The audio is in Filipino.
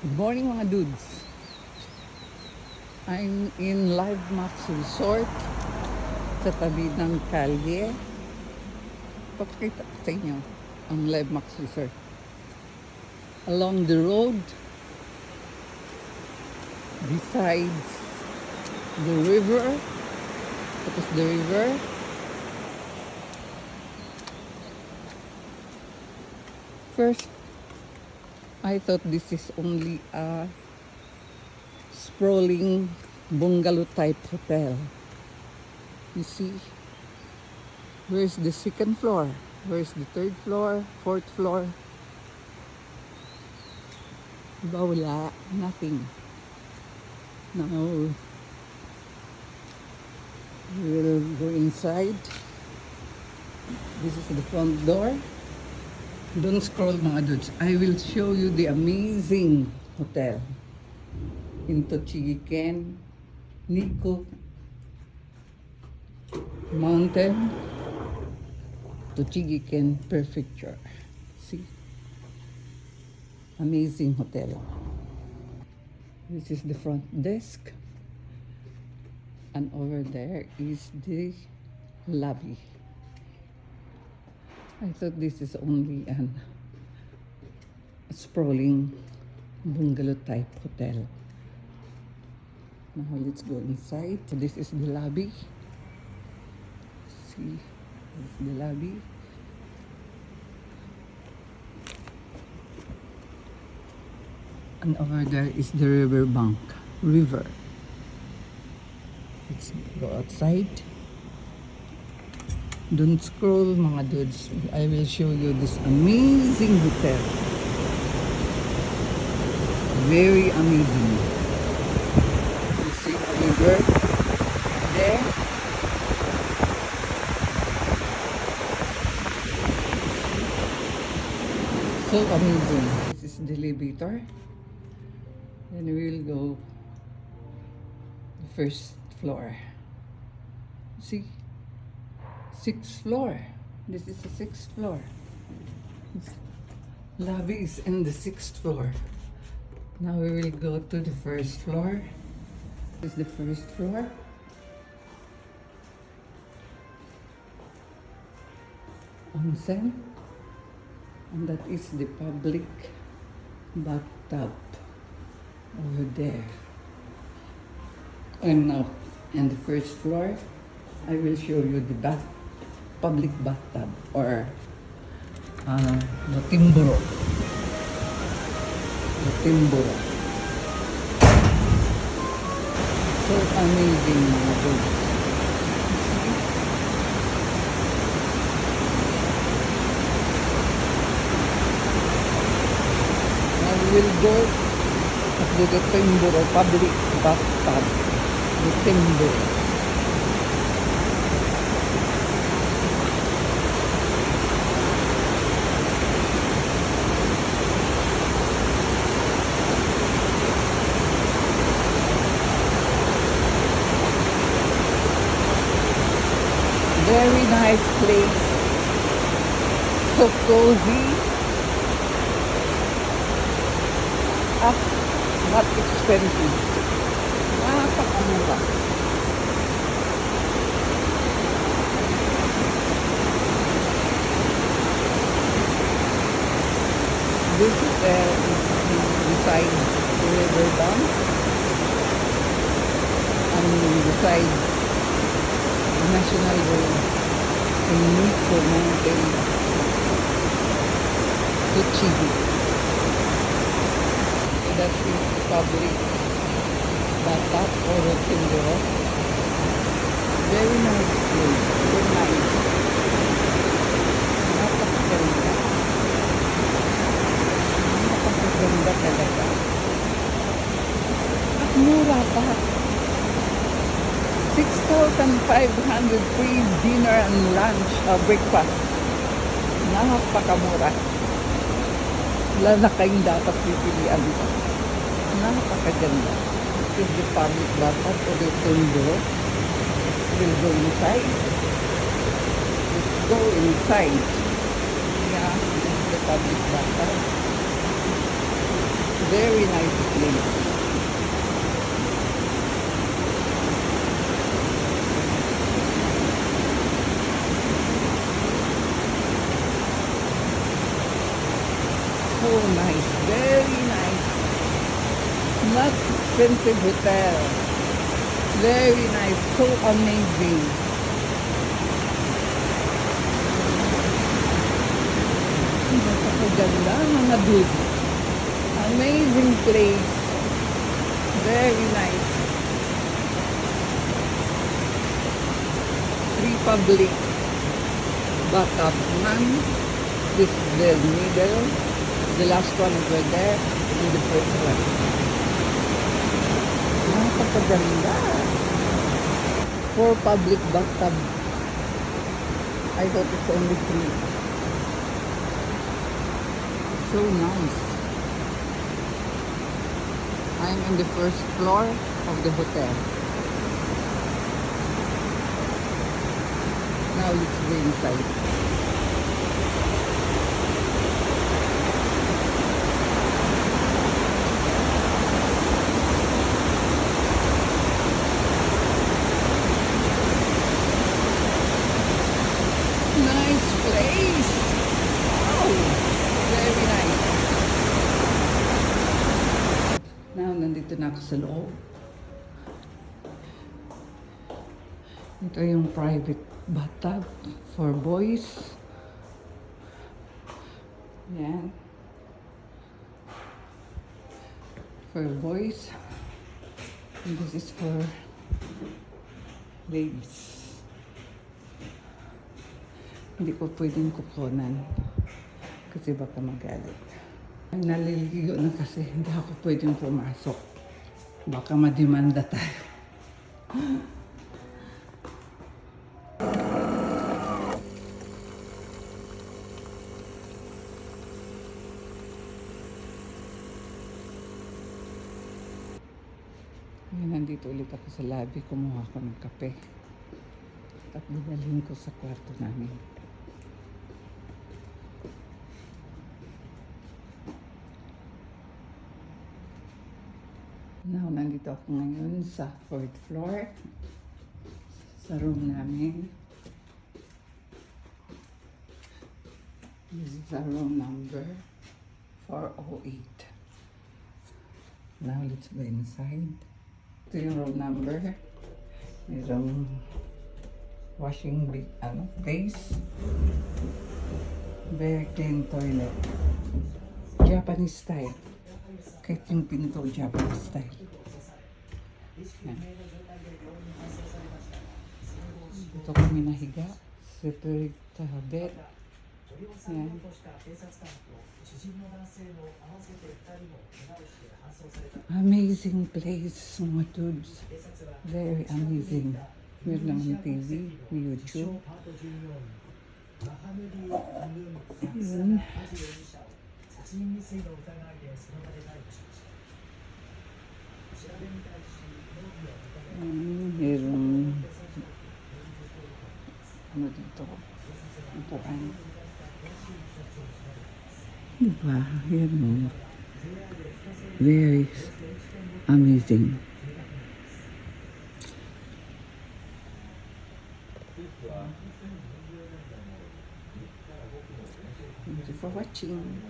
Good morning mga dudes. I'm in Live Max Resort sa tabi ng kalye. Papakita ko sa inyo ang Live Max Resort. Along the road, besides the river, tapos the river, first I thought this is only a sprawling bungalow type hotel. You see, where's the second floor? Where's the third floor? Fourth floor? Diba wala? Nothing. Now, we'll go inside. This is the front door. Don't scroll mga dudes. I will show you the amazing hotel in Tochigi-ken, Nikko Mountain, Tochigi-ken Prefecture. See? Amazing hotel. This is the front desk. And over there is the lobby. I thought this is only a sprawling bungalow type hotel. Now let's go inside. So this is the lobby. See, this is the lobby. And over there is the riverbank. River. Let's go outside. Don't scroll mga dudes. I will show you this amazing hotel. Very amazing. You see the river there. So amazing. This is the elevator. Then we will go the first floor. See? Sixth floor. This is the sixth floor. This lobby is in the sixth floor. Now we will go to the first floor. This is the first floor. Onsen. And that is the public bathtub over there. And now, in the first floor, I will show you the public bathtub or the timburo. The timburo. So amazing mga dudes. Now we will go to the timburo public bathtub. The timburo. Very nice place. So cozy. Not expensive. Napakamura. This is beside the river bank. And beside the National Road in Nikko Mountain, Tochigi. That is the public bathtub or the timburo. Very nice place. Very nice. Napakaganda. Napakaganda talaga. At mura pa. 6,500 free dinner and lunch or breakfast. Napakamura. Wala na kayong dapat pipilian pa. Napakaganda. This is the public bathtub or the timburo. We'll go inside. Let's go inside. Yeah, this is the public bathtub. Very nice place. So nice, very nice. Not expensive hotel. Very nice, so amazing. Napakaganda mga dude. Amazing place. Very nice. Republic. Backup man. This is the middle. The last one over there. And the first one. Napakaganda. For public bathtub. I thought it's only 3. So nice. I'm in the first floor of the hotel. Now let's go inside. Nice place. Wow. Very nice. Now, nandito na ako sa loob. Ito yung private bathtub for boys. Yan. For boys. And this is for ladies. Hindi ko pwedeng kukunan kasi baka magalit. Naliligo na kasi hindi ako pwedeng pumasok. Baka mademanda tayo. Nandito ulit ako sa lobby. Kumuha ko ng kape. At dinalhin ko sa kwarto namin. Now, nandito ako ngayon sa 4th floor. Sa room namin. This is our room number 408. Now, let's go inside. Ito yung room number. Mayroong washing base. Very clean toilet. Japanese style. Kahit yung pinto, Japanese style. Yan. Ito kami nahiga. Separate bed. Yan. Amazing place, mga dudes. Very amazing. Meron naman TV, YouTube. Yun. Merong ano dito, upuan. Diba? Yan. Very amazing. Thank you for watching.